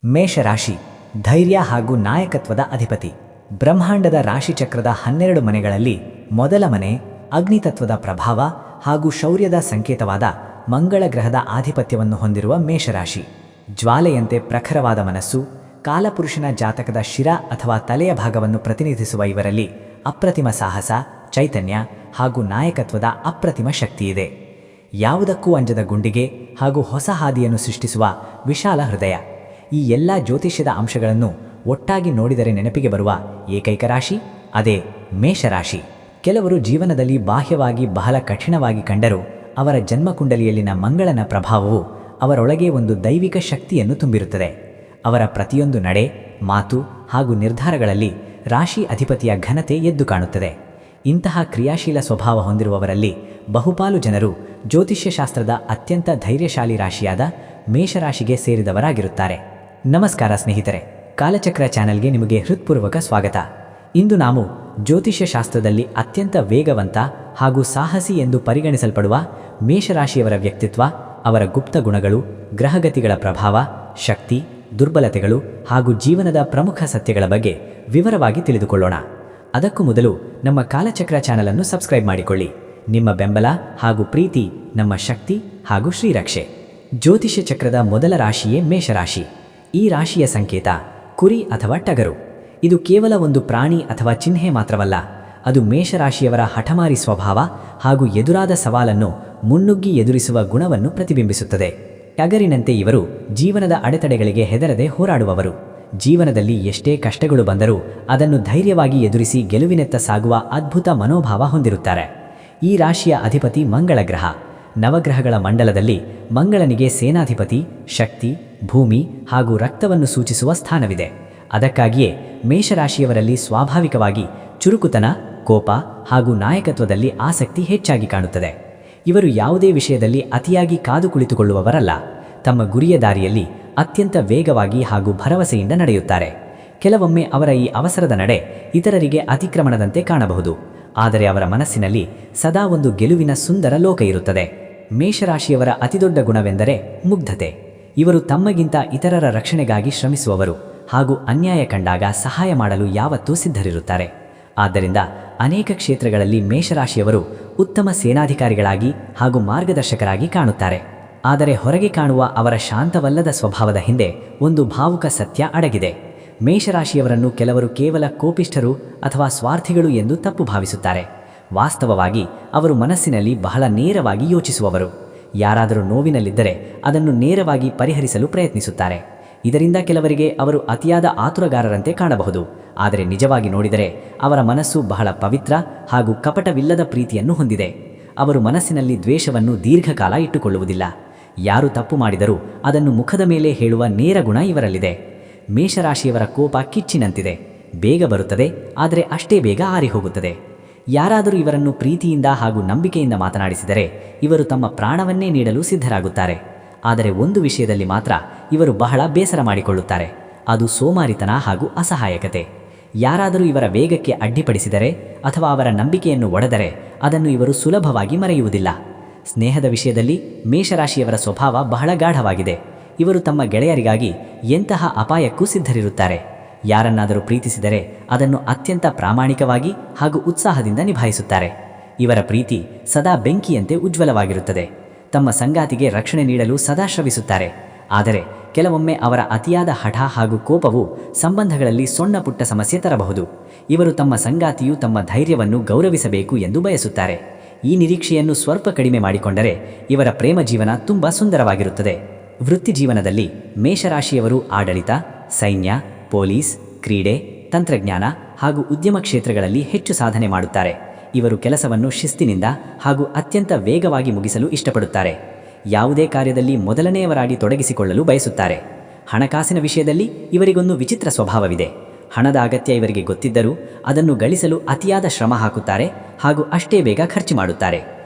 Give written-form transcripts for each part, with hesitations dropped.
ಮೇಷರಾಶಿ ಧೈರ್ಯ ಹಾಗೂ ನಾಯಕತ್ವದ ಅಧಿಪತಿ. ಬ್ರಹ್ಮಾಂಡದ ರಾಶಿಚಕ್ರದ 12 ಮನೆಗಳಲ್ಲಿ ಮೊದಲ ಮನೆ ಅಗ್ನಿತತ್ವದ ಪ್ರಭಾವ ಹಾಗೂ ಶೌರ್ಯದ ಸಂಕೇತವಾದ ಮಂಗಳ ಗ್ರಹದ ಆಧಿಪತ್ಯವನ್ನು ಹೊಂದಿರುವ ಮೇಷರಾಶಿ. ಜ್ವಾಲೆಯಂತೆ ಪ್ರಖರವಾದ ಮನಸ್ಸು, ಕಾಲಪುರುಷನ ಜಾತಕದ ಶಿರ ಅಥವಾ ತಲೆಯ ಭಾಗವನ್ನು ಪ್ರತಿನಿಧಿಸುವ ಇವರಲ್ಲಿ ಅಪ್ರತಿಮ ಸಾಹಸ, ಚೈತನ್ಯ ಹಾಗೂ ನಾಯಕತ್ವದ ಅಪ್ರತಿಮ ಶಕ್ತಿಯಿದೆ. ಯಾವುದಕ್ಕೂ ಅಂಜದ ಗುಂಡಿಗೆ ಹಾಗೂ ಹೊಸ ಹಾದಿಯನ್ನು ಸೃಷ್ಟಿಸುವ ವಿಶಾಲ ಹೃದಯ. ಈ ಎಲ್ಲ ಜ್ಯೋತಿಷ್ಯದ ಅಂಶಗಳನ್ನು ಒಟ್ಟಾಗಿ ನೋಡಿದರೆ ನೆನಪಿಗೆ ಬರುವ ಏಕೈಕ ರಾಶಿ ಅದೇ ಮೇಷರಾಶಿ. ಕೆಲವರು ಜೀವನದಲ್ಲಿ ಬಾಹ್ಯವಾಗಿ ಬಹಳ ಕಠಿಣವಾಗಿ ಕಂಡರೂ ಅವರ ಜನ್ಮಕುಂಡಲಿಯಲ್ಲಿನ ಮಂಗಳನ ಪ್ರಭಾವವು ಅವರೊಳಗೆ ಒಂದು ದೈವಿಕ ಶಕ್ತಿಯನ್ನು ತುಂಬಿರುತ್ತದೆ. ಅವರ ಪ್ರತಿಯೊಂದು ನಡೆ, ಮಾತು ಹಾಗೂ ನಿರ್ಧಾರಗಳಲ್ಲಿ ರಾಶಿ ಅಧಿಪತಿಯ ಘನತೆ ಎದ್ದು ಕಾಣುತ್ತದೆ. ಇಂತಹ ಕ್ರಿಯಾಶೀಲ ಸ್ವಭಾವ ಹೊಂದಿರುವವರಲ್ಲಿ ಬಹುಪಾಲು ಜನರು ಜ್ಯೋತಿಷ್ಯಶಾಸ್ತ್ರದ ಅತ್ಯಂತ ಧೈರ್ಯಶಾಲಿ ರಾಶಿಯಾದ ಮೇಷರಾಶಿಗೆ ಸೇರಿದವರಾಗಿರುತ್ತಾರೆ. ನಮಸ್ಕಾರ ಸ್ನೇಹಿತರೆ, ಕಾಲಚಕ್ರ ಚಾನೆಲ್ಗೆ ನಿಮಗೆ ಹೃತ್ಪೂರ್ವಕ ಸ್ವಾಗತ. ಇಂದು ನಾವು ಜ್ಯೋತಿಷ್ಯಶಾಸ್ತ್ರದಲ್ಲಿ ಅತ್ಯಂತ ವೇಗವಂತ ಹಾಗೂ ಸಾಹಸಿ ಎಂದು ಪರಿಗಣಿಸಲ್ಪಡುವ ಮೇಷರಾಶಿಯವರ ವ್ಯಕ್ತಿತ್ವ, ಅವರ ಗುಪ್ತ ಗುಣಗಳು, ಗ್ರಹಗತಿಗಳ ಪ್ರಭಾವ, ಶಕ್ತಿ, ದುರ್ಬಲತೆಗಳು ಹಾಗೂ ಜೀವನದ ಪ್ರಮುಖ ಸತ್ಯಗಳ ಬಗ್ಗೆ ವಿವರವಾಗಿ ತಿಳಿದುಕೊಳ್ಳೋಣ. ಅದಕ್ಕೂ ಮೊದಲು ನಮ್ಮ ಕಾಲಚಕ್ರ ಚಾನಲನ್ನು ಸಬ್ಸ್ಕ್ರೈಬ್ ಮಾಡಿಕೊಳ್ಳಿ. ನಿಮ್ಮ ಬೆಂಬಲ ಹಾಗೂ ಪ್ರೀತಿ ನಮ್ಮ ಶಕ್ತಿ ಹಾಗೂ ಶ್ರೀರಕ್ಷೆ. ಜ್ಯೋತಿಷ್ಯ ಚಕ್ರದ ಮೊದಲ ರಾಶಿಯೇ ಮೇಷರಾಶಿ. ಈ ರಾಶಿಯ ಸಂಕೇತ ಕುರಿ ಅಥವಾ ಟಗರು. ಇದು ಕೇವಲ ಒಂದು ಪ್ರಾಣಿ ಅಥವಾ ಚಿಹ್ನೆ ಮಾತ್ರವಲ್ಲ, ಅದು ಮೇಷರಾಶಿಯವರ ಹಠಮಾರಿ ಸ್ವಭಾವ ಹಾಗೂ ಎದುರಾದ ಸವಾಲನ್ನು ಮುನ್ನುಗ್ಗಿ ಎದುರಿಸುವ ಗುಣವನ್ನು ಪ್ರತಿಬಿಂಬಿಸುತ್ತದೆ. ಟಗರಿನಂತೆ ಇವರು ಜೀವನದ ಅಡೆತಡೆಗಳಿಗೆ ಹೆದರದೆ ಹೋರಾಡುವವರು. ಜೀವನದಲ್ಲಿ ಎಷ್ಟೇ ಕಷ್ಟಗಳು ಬಂದರೂ ಅದನ್ನು ಧೈರ್ಯವಾಗಿ ಎದುರಿಸಿ ಗೆಲುವಿನೆತ್ತ ಸಾಗುವ ಅದ್ಭುತ ಮನೋಭಾವ ಹೊಂದಿರುತ್ತಾರೆ. ಈ ರಾಶಿಯ ಅಧಿಪತಿ ಮಂಗಳ ಗ್ರಹ. ನವಗ್ರಹಗಳ ಮಂಡಲದಲ್ಲಿ ಮಂಗಳನಿಗೆ ಸೇನಾಧಿಪತಿ, ಶಕ್ತಿ, ಭೂಮಿ ಹಾಗೂ ರಕ್ತವನ್ನು ಸೂಚಿಸುವ ಸ್ಥಾನವಿದೆ. ಅದಕ್ಕಾಗಿಯೇ ಮೇಷರಾಶಿಯವರಲ್ಲಿ ಸ್ವಾಭಾವಿಕವಾಗಿ ಚುರುಕುತನ, ಕೋಪ ಹಾಗೂ ನಾಯಕತ್ವದಲ್ಲಿ ಆಸಕ್ತಿ ಹೆಚ್ಚಾಗಿ ಕಾಣುತ್ತದೆ. ಇವರು ಯಾವುದೇ ವಿಷಯದಲ್ಲಿ ಅತಿಯಾಗಿ ಕಾದು ಕುಳಿತುಕೊಳ್ಳುವವರಲ್ಲ. ತಮ್ಮ ಗುರಿಯ ದಾರಿಯಲ್ಲಿ ಅತ್ಯಂತ ವೇಗವಾಗಿ ಹಾಗೂ ಭರವಸೆಯಿಂದ ನಡೆಯುತ್ತಾರೆ. ಕೆಲವೊಮ್ಮೆ ಅವರ ಈ ಅವಸರದ ನಡೆ ಇತರರಿಗೆ ಅತಿಕ್ರಮಣದಂತೆ ಕಾಣಬಹುದು, ಆದರೆ ಅವರ ಮನಸ್ಸಿನಲ್ಲಿ ಸದಾ ಒಂದು ಗೆಲುವಿನ ಸುಂದರ ಲೋಕ ಇರುತ್ತದೆ. ಮೇಷರಾಶಿಯವರ ಅತಿದೊಡ್ಡ ಗುಣವೆಂದರೆ ಮುಗ್ಧತೆ. ಇವರು ತಮ್ಮಗಿಂತ ಇತರರ ರಕ್ಷಣೆಗಾಗಿ ಶ್ರಮಿಸುವವರು ಹಾಗೂ ಅನ್ಯಾಯ ಕಂಡಾಗ ಸಹಾಯ ಮಾಡಲು ಯಾವತ್ತೂ ಸಿದ್ಧರಿರುತ್ತಾರೆ. ಆದ್ದರಿಂದ ಅನೇಕ ಕ್ಷೇತ್ರಗಳಲ್ಲಿ ಮೇಷರಾಶಿಯವರು ಉತ್ತಮ ಸೇನಾಧಿಕಾರಿಗಳಾಗಿ ಹಾಗೂ ಮಾರ್ಗದರ್ಶಕರಾಗಿ ಕಾಣುತ್ತಾರೆ. ಆದರೆ ಹೊರಗೆ ಕಾಣುವ ಅವರ ಶಾಂತವಲ್ಲದ ಸ್ವಭಾವದ ಹಿಂದೆ ಒಂದು ಭಾವುಕ ಸತ್ಯ ಅಡಗಿದೆ. ಮೇಷರಾಶಿಯವರನ್ನು ಕೆಲವರು ಕೇವಲ ಕೋಪಿಷ್ಠರು ಅಥವಾ ಸ್ವಾರ್ಥಿಗಳು ಎಂದು ತಪ್ಪು ಭಾವಿಸುತ್ತಾರೆ. ವಾಸ್ತವವಾಗಿ ಅವರು ಮನಸ್ಸಿನಲ್ಲಿ ಬಹಳ ನೇರವಾಗಿ ಯೋಚಿಸುವವರು. ಯಾರಾದರೂ ನೋವಿನಲ್ಲಿದ್ದರೆ ಅದನ್ನು ನೇರವಾಗಿ ಪರಿಹರಿಸಲು ಪ್ರಯತ್ನಿಸುತ್ತಾರೆ. ಇದರಿಂದ ಕೆಲವರಿಗೆ ಅವರು ಅತಿಯಾದ ಆತುರಗಾರರಂತೆ ಕಾಣಬಹುದು, ಆದರೆ ನಿಜವಾಗಿ ನೋಡಿದರೆ ಅವರ ಮನಸ್ಸು ಬಹಳ ಪವಿತ್ರ ಹಾಗೂ ಕಪಟವಿಲ್ಲದ ಪ್ರೀತಿಯನ್ನು ಹೊಂದಿದೆ. ಅವರು ಮನಸ್ಸಿನಲ್ಲಿ ದ್ವೇಷವನ್ನು ದೀರ್ಘಕಾಲ ಇಟ್ಟುಕೊಳ್ಳುವುದಿಲ್ಲ. ಯಾರು ತಪ್ಪು ಮಾಡಿದರೂ ಅದನ್ನು ಮುಖದ ಮೇಲೆ ಹೇಳುವ ನೇರ ಗುಣ ಇವರಲ್ಲಿದೆ. ಮೇಷರಾಶಿಯವರ ಕೋಪ ಕಿಚ್ಚಿನಂತಿದೆ. ಬೇಗ ಬರುತ್ತದೆ, ಆದರೆ ಅಷ್ಟೇ ಬೇಗ ಆರಿಹೋಗುತ್ತದೆ. ಯಾರಾದರೂ ಇವರನ್ನು ಪ್ರೀತಿಯಿಂದ ಹಾಗೂ ನಂಬಿಕೆಯಿಂದ ಮಾತನಾಡಿಸಿದರೆ ಇವರು ತಮ್ಮ ಪ್ರಾಣವನ್ನೇ ನೀಡಲು ಸಿದ್ಧರಾಗುತ್ತಾರೆ. ಆದರೆ ಒಂದು ವಿಷಯದಲ್ಲಿ ಮಾತ್ರ ಇವರು ಬಹಳ ಬೇಸರ ಮಾಡಿಕೊಳ್ಳುತ್ತಾರೆ, ಅದು ಸೋಮಾರಿತನ ಹಾಗೂ ಅಸಹಾಯಕತೆ. ಯಾರಾದರೂ ಇವರ ವೇಗಕ್ಕೆ ಅಡ್ಡಿಪಡಿಸಿದರೆ ಅಥವಾ ಅವರ ನಂಬಿಕೆಯನ್ನು ಒಡೆದರೆ ಅದನ್ನು ಇವರು ಸುಲಭವಾಗಿ ಮರೆಯುವುದಿಲ್ಲ. ಸ್ನೇಹದ ವಿಷಯದಲ್ಲಿ ಮೇಷರಾಶಿಯವರ ಸ್ವಭಾವ ಬಹಳ ಗಾಢವಾಗಿದೆ. ಇವರು ತಮ್ಮ ಗೆಳೆಯರಿಗಾಗಿ ಎಂತಹ ಅಪಾಯಕ್ಕೂ ಸಿದ್ಧರಿರುತ್ತಾರೆ. ಯಾರನ್ನಾದರೂ ಪ್ರೀತಿಸಿದರೆ ಅದನ್ನು ಅತ್ಯಂತ ಪ್ರಾಮಾಣಿಕವಾಗಿ ಹಾಗೂ ಉತ್ಸಾಹದಿಂದ ನಿಭಾಯಿಸುತ್ತಾರೆ. ಇವರ ಪ್ರೀತಿ ಸದಾ ಬೆಂಕಿಯಂತೆ ಉಜ್ವಲವಾಗಿರುತ್ತದೆ. ತಮ್ಮ ಸಂಗಾತಿಗೆ ರಕ್ಷಣೆ ನೀಡಲು ಸದಾ ಶ್ರಮಿಸುತ್ತಾರೆ. ಆದರೆ ಕೆಲವೊಮ್ಮೆ ಅವರ ಅತಿಯಾದ ಹಠ ಹಾಗೂ ಕೋಪವು ಸಂಬಂಧಗಳಲ್ಲಿ ಸಣ್ಣ ಪುಟ್ಟ ಸಮಸ್ಯೆ ತರಬಹುದು. ಇವರು ತಮ್ಮ ಸಂಗಾತಿಯು ತಮ್ಮ ಧೈರ್ಯವನ್ನು ಗೌರವಿಸಬೇಕು ಎಂದು ಬಯಸುತ್ತಾರೆ. ಈ ನಿರೀಕ್ಷೆಯನ್ನು ಸ್ವಲ್ಪ ಕಡಿಮೆ ಮಾಡಿಕೊಂಡರೆ ಇವರ ಪ್ರೇಮ ಜೀವನ ತುಂಬ ಸುಂದರವಾಗಿರುತ್ತದೆ. ವೃತ್ತಿ ಜೀವನದಲ್ಲಿ ಮೇಷರಾಶಿಯವರು ಆಡಳಿತ, ಸೈನ್ಯ, ಪೊಲೀಸ್, ಕ್ರೀಡೆ, ತಂತ್ರಜ್ಞಾನ ಹಾಗೂ ಉದ್ಯಮ ಕ್ಷೇತ್ರಗಳಲ್ಲಿ ಹೆಚ್ಚು ಸಾಧನೆ ಮಾಡುತ್ತಾರೆ. ಇವರು ಕೆಲಸವನ್ನು ಶಿಸ್ತಿನಿಂದ ಹಾಗೂ ಅತ್ಯಂತ ವೇಗವಾಗಿ ಮುಗಿಸಲು ಇಷ್ಟಪಡುತ್ತಾರೆ. ಯಾವುದೇ ಕಾರ್ಯದಲ್ಲಿ ಮೊದಲನೆಯವರಾಗಿ ತೊಡಗಿಸಿಕೊಳ್ಳಲು ಬಯಸುತ್ತಾರೆ. ಹಣಕಾಸಿನ ವಿಷಯದಲ್ಲಿ ಇವರಿಗೊಂದು ವಿಚಿತ್ರ ಸ್ವಭಾವವಿದೆ. ಹಣದ ಅಗತ್ಯ ಇವರಿಗೆ ಗೊತ್ತಿದ್ದರೂ ಅದನ್ನು ಗಳಿಸಲು ಅತಿಯಾದ ಶ್ರಮ ಹಾಕುತ್ತಾರೆ ಹಾಗೂ ಅಷ್ಟೇ ಬೇಗ ಖರ್ಚು ಮಾಡುತ್ತಾರೆ.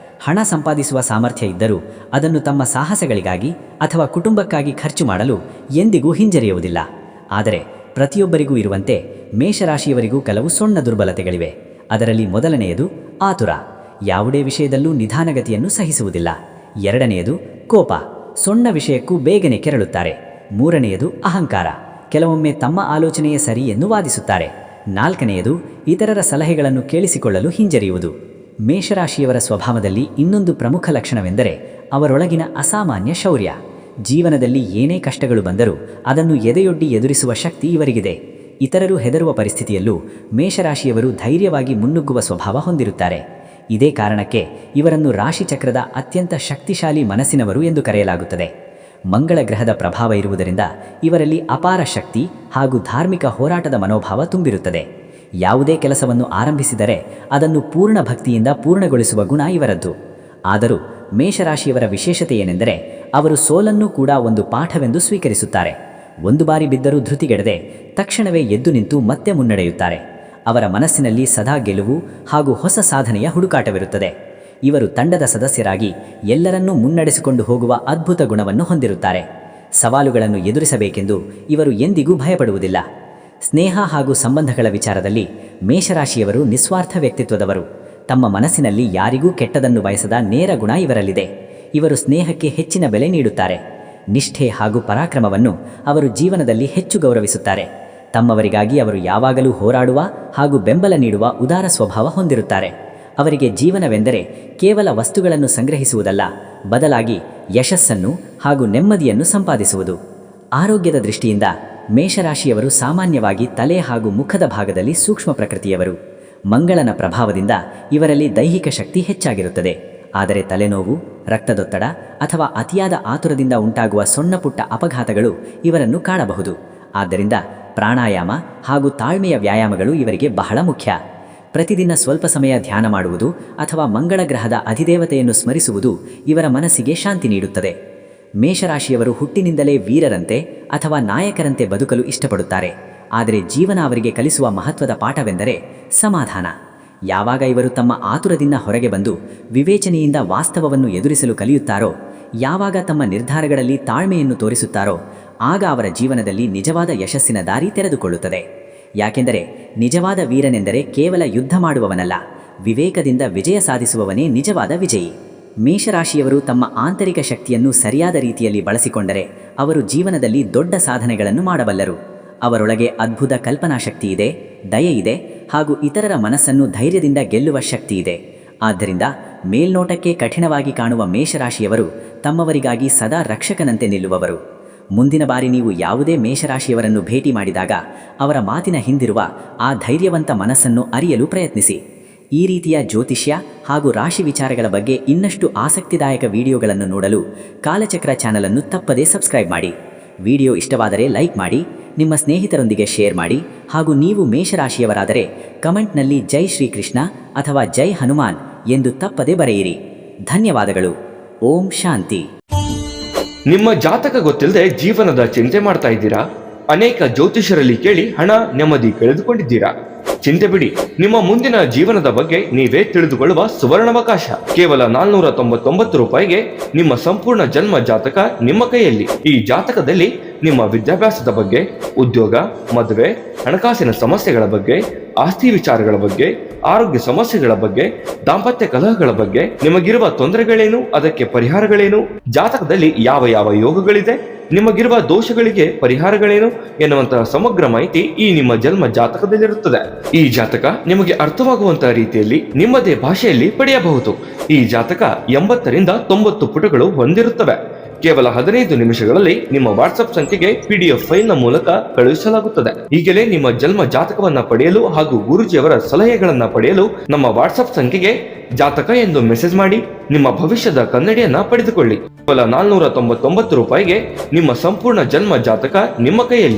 ಹಣ ಸಂಪಾದಿಸುವ ಸಾಮರ್ಥ್ಯ ಇದ್ದರೂ ಅದನ್ನು ತಮ್ಮ ಸಾಹಸಗಳಿಗಾಗಿ ಅಥವಾ ಕುಟುಂಬಕ್ಕಾಗಿ ಖರ್ಚು ಮಾಡಲು ಎಂದಿಗೂ ಹಿಂಜರಿಯುವುದಿಲ್ಲ. ಆದರೆ ಪ್ರತಿಯೊಬ್ಬರಿಗೂ ಇರುವಂತೆ ಮೇಷರಾಶಿಯವರಿಗೂ ಕೆಲವು ಸಣ್ಣ ದುರ್ಬಲತೆಗಳಿವೆ. ಅದರಲ್ಲಿ ಮೊದಲನೆಯದು ಆತುರ. ಯಾವುದೇ ವಿಷಯದಲ್ಲೂ ನಿಧಾನಗತಿಯನ್ನು ಸಹಿಸುವುದಿಲ್ಲ. ಎರಡನೆಯದು ಕೋಪ. ಸಣ್ಣ ವಿಷಯಕ್ಕೂ ಬೇಗನೆ ಕೆರಳುತ್ತಾರೆ. ಮೂರನೆಯದು ಅಹಂಕಾರ. ಕೆಲವೊಮ್ಮೆ ತಮ್ಮ ಆಲೋಚನೆಯೇ ಸರಿ ಎಂದು ವಾದಿಸುತ್ತಾರೆ. 4ನೆಯದು ಇತರರ ಸಲಹೆಗಳನ್ನು ಕೇಳಿಸಿಕೊಳ್ಳಲು ಹಿಂಜರಿಯುವುದು. ಮೇಷರಾಶಿಯವರ ಸ್ವಭಾವದಲ್ಲಿ ಇನ್ನೊಂದು ಪ್ರಮುಖ ಲಕ್ಷಣವೆಂದರೆ ಅವರೊಳಗಿನ ಅಸಾಮಾನ್ಯ ಶೌರ್ಯ. ಜೀವನದಲ್ಲಿ ಏನೇ ಕಷ್ಟಗಳು ಬಂದರೂ ಅದನ್ನು ಎದೆಯೊಡ್ಡಿ ಎದುರಿಸುವ ಶಕ್ತಿ ಇವರಿಗಿದೆ. ಇತರರು ಹೆದರುವ ಪರಿಸ್ಥಿತಿಯಲ್ಲೂ ಮೇಷರಾಶಿಯವರು ಧೈರ್ಯವಾಗಿ ಮುನ್ನುಗ್ಗುವ ಸ್ವಭಾವ ಹೊಂದಿರುತ್ತಾರೆ. ಇದೇ ಕಾರಣಕ್ಕೆ ಇವರನ್ನು ರಾಶಿಚಕ್ರದ ಅತ್ಯಂತ ಶಕ್ತಿಶಾಲಿ ಮನಸ್ಸಿನವರು ಎಂದು ಕರೆಯಲಾಗುತ್ತದೆ. ಮಂಗಳ ಗ್ರಹದ ಪ್ರಭಾವ ಇರುವುದರಿಂದ ಇವರಲ್ಲಿ ಅಪಾರ ಶಕ್ತಿ ಹಾಗೂ ಧಾರ್ಮಿಕ ಹೋರಾಟದ ಮನೋಭಾವ ತುಂಬಿರುತ್ತದೆ. ಯಾವುದೇ ಕೆಲಸವನ್ನು ಆರಂಭಿಸಿದರೆ ಅದನ್ನು ಪೂರ್ಣ ಭಕ್ತಿಯಿಂದ ಪೂರ್ಣಗೊಳಿಸುವ ಗುಣ ಇವರದ್ದು. ಆದರೂ ಮೇಷರಾಶಿಯವರ ವಿಶೇಷತೆ ಏನೆಂದರೆ ಅವರು ಸೋಲನ್ನು ಕೂಡ ಒಂದು ಪಾಠವೆಂದು ಸ್ವೀಕರಿಸುತ್ತಾರೆ. ಒಂದು ಬಾರಿ ಬಿದ್ದರೂ ಧೃತಿಗೆಡದೆ ತಕ್ಷಣವೇ ಎದ್ದು ನಿಂತು ಮತ್ತೆ ಮುನ್ನಡೆಯುತ್ತಾರೆ. ಅವರ ಮನಸ್ಸಿನಲ್ಲಿ ಸದಾ ಗೆಲುವು ಹಾಗೂ ಹೊಸ ಸಾಧನೆಯ ಹುಡುಕಾಟವಿರುತ್ತದೆ. ಇವರು ತಂಡದ ಸದಸ್ಯರಾಗಿ ಎಲ್ಲರನ್ನೂ ಮುನ್ನಡೆಸಿಕೊಂಡು ಹೋಗುವ ಅದ್ಭುತ ಗುಣವನ್ನು ಹೊಂದಿರುತ್ತಾರೆ. ಸವಾಲುಗಳನ್ನು ಎದುರಿಸಬೇಕೆಂದು ಇವರು ಎಂದಿಗೂ ಭಯಪಡುವುದಿಲ್ಲ. ಸ್ನೇಹ ಹಾಗೂ ಸಂಬಂಧಗಳ ವಿಚಾರದಲ್ಲಿ ಮೇಷರಾಶಿಯವರು ನಿಸ್ವಾರ್ಥ ವ್ಯಕ್ತಿತ್ವದವರು. ತಮ್ಮ ಮನಸ್ಸಿನಲ್ಲಿ ಯಾರಿಗೂ ಕೆಟ್ಟದನ್ನು ಬಯಸದ ನೇರ ಗುಣ ಇವರಲ್ಲಿದೆ. ಇವರು ಸ್ನೇಹಕ್ಕೆ ಹೆಚ್ಚಿನ ಬೆಲೆ ನೀಡುತ್ತಾರೆ. ನಿಷ್ಠೆ ಹಾಗೂ ಪರಾಕ್ರಮವನ್ನು ಅವರು ಜೀವನದಲ್ಲಿ ಹೆಚ್ಚು ಗೌರವಿಸುತ್ತಾರೆ. ತಮ್ಮವರಿಗಾಗಿ ಅವರು ಯಾವಾಗಲೂ ಹೋರಾಡುವ ಹಾಗೂ ಬೆಂಬಲ ನೀಡುವ ಉದಾರ ಸ್ವಭಾವ ಹೊಂದಿರುತ್ತಾರೆ. ಅವರಿಗೆ ಜೀವನವೆಂದರೆ ಕೇವಲ ವಸ್ತುಗಳನ್ನು ಸಂಗ್ರಹಿಸುವುದಲ್ಲ, ಬದಲಾಗಿ ಯಶಸ್ಸನ್ನು ಹಾಗೂ ನೆಮ್ಮದಿಯನ್ನು ಸಂಪಾದಿಸುವುದು. ಆರೋಗ್ಯದ ದೃಷ್ಟಿಯಿಂದ ಮೇಷರಾಶಿಯವರು ಸಾಮಾನ್ಯವಾಗಿ ತಲೆ ಹಾಗೂ ಮುಖದ ಭಾಗದಲ್ಲಿ ಸೂಕ್ಷ್ಮ ಪ್ರಕೃತಿಯವರು. ಮಂಗಳನ ಪ್ರಭಾವದಿಂದ ಇವರಲ್ಲಿ ದೈಹಿಕ ಶಕ್ತಿ ಹೆಚ್ಚಾಗಿರುತ್ತದೆ. ಆದರೆ ತಲೆನೋವು, ರಕ್ತದೊತ್ತಡ ಅಥವಾ ಅತಿಯಾದ ಆತುರದಿಂದ ಉಂಟಾಗುವ ಸಣ್ಣಪುಟ್ಟ ಅಪಘಾತಗಳು ಇವರನ್ನು ಕಾಡಬಹುದು. ಆದ್ದರಿಂದ ಪ್ರಾಣಾಯಾಮ ಹಾಗೂ ತಾಳ್ಮೆಯ ವ್ಯಾಯಾಮಗಳು ಇವರಿಗೆ ಬಹಳ ಮುಖ್ಯ. ಪ್ರತಿದಿನ ಸ್ವಲ್ಪ ಸಮಯ ಧ್ಯಾನ ಮಾಡುವುದು ಅಥವಾ ಮಂಗಳ ಗ್ರಹದ ಅಧಿದೇವತೆಯನ್ನು ಸ್ಮರಿಸುವುದು ಇವರ ಮನಸ್ಸಿಗೆ ಶಾಂತಿ ನೀಡುತ್ತದೆ. ಮೇಷರಾಶಿಯವರು ಹುಟ್ಟಿನಿಂದಲೇ ವೀರರಂತೆ ಅಥವಾ ನಾಯಕರಂತೆ ಬದುಕಲು ಇಷ್ಟಪಡುತ್ತಾರೆ. ಆದರೆ ಜೀವನ ಅವರಿಗೆ ಕಲಿಸುವ ಮಹತ್ವದ ಪಾಠವೆಂದರೆ ಸಮಾಧಾನ. ಯಾವಾಗ ಇವರು ತಮ್ಮ ಆತುರದಿಂದ ಹೊರಗೆ ಬಂದು ವಿವೇಚನೆಯಿಂದ ವಾಸ್ತವವನ್ನು ಎದುರಿಸಲು ಕಲಿಯುತ್ತಾರೋ, ಯಾವಾಗ ತಮ್ಮ ನಿರ್ಧಾರಗಳಲ್ಲಿ ತಾಳ್ಮೆಯನ್ನು ತೋರಿಸುತ್ತಾರೋ, ಆಗ ಅವರ ಜೀವನದಲ್ಲಿ ನಿಜವಾದ ಯಶಸ್ಸಿನ ದಾರಿ ತೆರೆದುಕೊಳ್ಳುತ್ತದೆ. ಯಾಕೆಂದರೆ ನಿಜವಾದ ವೀರನೆಂದರೆ ಕೇವಲ ಯುದ್ಧ ಮಾಡುವವನಲ್ಲ, ವಿವೇಕದಿಂದ ವಿಜಯ ಸಾಧಿಸುವವನೇ ನಿಜವಾದ ವಿಜಯಿ. ಮೇಷರಾಶಿಯವರು ತಮ್ಮ ಆಂತರಿಕ ಶಕ್ತಿಯನ್ನು ಸರಿಯಾದ ರೀತಿಯಲ್ಲಿ ಬಳಸಿಕೊಂಡರೆ ಅವರು ಜೀವನದಲ್ಲಿ ದೊಡ್ಡ ಸಾಧನೆಗಳನ್ನು ಮಾಡಬಲ್ಲರು. ಅವರೊಳಗೆ ಅದ್ಭುತ ಕಲ್ಪನಾ ಶಕ್ತಿ ಇದೆ, ದಯೆ ಇದೆ ಹಾಗೂ ಇತರರ ಮನಸ್ಸನ್ನು ಧೈರ್ಯದಿಂದ ಗೆಲ್ಲುವ ಶಕ್ತಿ ಇದೆ. ಆದ್ದರಿಂದ ಮೇಲ್ನೋಟಕ್ಕೆ ಕಠಿಣವಾಗಿ ಕಾಣುವ ಮೇಷರಾಶಿಯವರು ತಮ್ಮವರಿಗಾಗಿ ಸದಾ ರಕ್ಷಕನಂತೆ ನಿಲ್ಲುವವರು. ಮುಂದಿನ ಬಾರಿ ನೀವು ಯಾವುದೇ ಮೇಷರಾಶಿಯವರನ್ನು ಭೇಟಿ ಮಾಡಿದಾಗ ಅವರ ಮಾತಿನ ಹಿಂದಿರುವ ಆ ಧೈರ್ಯವಂತ ಮನಸ್ಸನ್ನು ಅರಿಯಲು ಪ್ರಯತ್ನಿಸಿ. ಈ ರೀತಿಯ ಜ್ಯೋತಿಷ್ಯ ಹಾಗೂ ರಾಶಿ ವಿಚಾರಗಳ ಬಗ್ಗೆ ಇನ್ನಷ್ಟು ಆಸಕ್ತಿದಾಯಕ ವಿಡಿಯೋಗಳನ್ನು ನೋಡಲು ಕಾಲಚಕ್ರ ಚಾನಲನ್ನು ತಪ್ಪದೇ ಸಬ್ಸ್ಕ್ರೈಬ್ ಮಾಡಿ. ವಿಡಿಯೋ ಇಷ್ಟವಾದರೆ ಲೈಕ್ ಮಾಡಿ, ನಿಮ್ಮ ಸ್ನೇಹಿತರೊಂದಿಗೆ ಶೇರ್ ಮಾಡಿ ಹಾಗೂ ನೀವು ಮೇಷರಾಶಿಯವರಾದರೆ ಕಮೆಂಟ್ನಲ್ಲಿ ಜೈ ಶ್ರೀಕೃಷ್ಣ ಅಥವಾ ಜೈ ಹನುಮಾನ್ ಎಂದು ತಪ್ಪದೇ ಬರೆಯಿರಿ. ಧನ್ಯವಾದಗಳು. ಓಂ ಶಾಂತಿ. ನಿಮ್ಮ ಜಾತಕ ಗೊತ್ತಿಲ್ಲದೆ ಜೀವನದ ಚಿಂತೆ ಮಾಡ್ತಾ ಇದ್ದೀರಾ? ಅನೇಕ ಜ್ಯೋತಿಷರಲ್ಲಿ ಕೇಳಿ ಹಣ ನೆಮ್ಮದಿ ಕಳೆದುಕೊಂಡಿದ್ದೀರಾ? ಚಿಂತೆ ಬಿಡಿ, ನಿಮ್ಮ ಮುಂದಿನ ಜೀವನದ ಬಗ್ಗೆ ನೀವೇ ತಿಳಿದುಕೊಳ್ಳುವ ಸುವರ್ಣಾವಕಾಶ. ಕೇವಲ 499 ರೂಪಾಯಿಗೆ ನಿಮ್ಮ ಸಂಪೂರ್ಣ ಜನ್ಮ ಜಾತಕ ನಿಮ್ಮ ಕೈಯಲ್ಲಿ. ಈ ಜಾತಕದಲ್ಲಿ ನಿಮ್ಮ ವಿದ್ಯಾಭ್ಯಾಸದ ಬಗ್ಗೆ, ಉದ್ಯೋಗ, ಮದುವೆ, ಹಣಕಾಸಿನ ಸಮಸ್ಯೆಗಳ ಬಗ್ಗೆ, ಆಸ್ತಿ ವಿಚಾರಗಳ ಬಗ್ಗೆ, ಆರೋಗ್ಯ ಸಮಸ್ಯೆಗಳ ಬಗ್ಗೆ, ದಾಂಪತ್ಯ ಕಲಹಗಳ ಬಗ್ಗೆ, ನಿಮಗಿರುವ ತೊಂದರೆಗಳೇನು, ಅದಕ್ಕೆ ಪರಿಹಾರಗಳೇನು, ಜಾತಕದಲ್ಲಿ ಯಾವ ಯಾವ ಯೋಗಗಳಿದೆ, ನಿಮಗಿರುವ ದೋಷಗಳಿಗೆ ಪರಿಹಾರಗಳೇನು ಎನ್ನುವಂತಹ ಸಮಗ್ರ ಮಾಹಿತಿ ಈ ನಿಮ್ಮ ಜನ್ಮ ಜಾತಕದಲ್ಲಿರುತ್ತದೆ. ಈ ಜಾತಕ ನಿಮಗೆ ಅರ್ಥವಾಗುವಂತಹ ರೀತಿಯಲ್ಲಿ ನಿಮ್ಮದೇ ಭಾಷೆಯಲ್ಲಿ ಪಡೆಯಬಹುದು. ಈ ಜಾತಕ 80ರಿಂದ 90 ಪುಟಗಳು ಹೊಂದಿರುತ್ತವೆ. ಕೇವಲ 15 ನಿಮಿಷಗಳಲ್ಲಿ ನಿಮ್ಮ ವಾಟ್ಸ್ಆಪ್ ಸಂಖ್ಯೆಗೆ PDF ಫೈಲ್ನ ಮೂಲಕ ಕಳುಹಿಸಲಾಗುತ್ತದೆ. ಈಗಲೇ ನಿಮ್ಮ ಜನ್ಮ ಜಾತಕವನ್ನ ಪಡೆಯಲು ಹಾಗೂ ಗುರುಜಿಯವರ ಸಲಹೆಗಳನ್ನ ಪಡೆಯಲು ನಮ್ಮ ವಾಟ್ಸ್ಆಪ್ ಸಂಖ್ಯೆಗೆ ಜಾತಕ ಎಂದು ಮೆಸೇಜ್ ಮಾಡಿ ನಿಮ್ಮ ಭವಿಷ್ಯದ ಕನ್ನಡಿಯನ್ನ ಪಡೆದುಕೊಳ್ಳಿ. ಕೇವಲ 499 ರೂಪಾಯಿಗೆ ನಿಮ್ಮ ಸಂಪೂರ್ಣ ಜನ್ಮ ಜಾತಕ ನಿಮ್ಮ ಕೈಯಲ್ಲಿ.